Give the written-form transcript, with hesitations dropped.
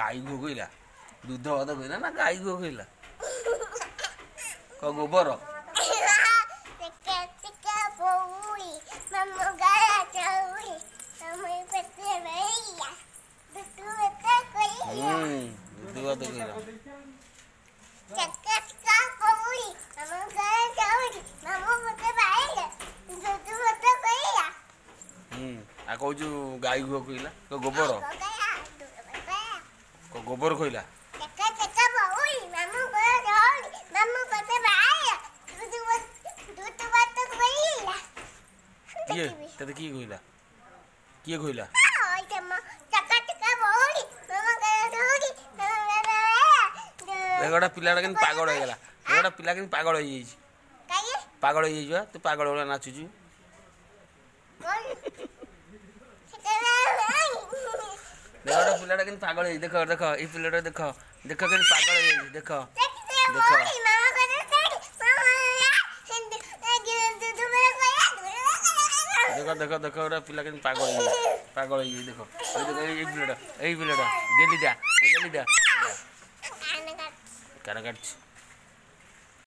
ଗାଈ ଘୁଅ କହିଲା ଦୁଧ ଭାତ କହିଲା ନା ଗାଈ ଘୁଅ କହିଲା ଗୋବର ଦୁଧ ଭାତ କହିଲା କହୁଛୁ ଗାଈ ଘୁଅ କହିଲା ଗୋବର ଗୋବର କହିଲା କିଏ ତତେ କିଏ କହିଲା କିଏ କହିଲା ଗୋଟେ ପିଲାଟା କେମିତି ପାଗଳ ହେଇଗଲା ଗୋଟେ ପିଲା କେମିତି ପାଗଳ ହେଇଯାଇଛି ପାଗଳ ହେଇଯାଇଛି ବା ତୁ ପାଗଳ ଭଳିଆ ନାଚୁଛୁ ଗୋଟେ ପିଲାଟା କେମିତି ପାଗଳ ହେଇଛି ଦେଖ ଦେଖ ଏଇ ପିଲାଟା ଦେଖ ଦେଖ କେମିତି ପାଗଳ ହେଇଯାଇଛି ଦେଖ ଦେଖ ଦେଖ ଦେଖ ଦେଖ ଗୋଟେ ପିଲା କେମିତି ପାଗଳ ହେଇଯାଇଛି ଦେଖ ଏଇ ପିଲାଟା ଗେଲିଟା କାନ କାଟୁଛି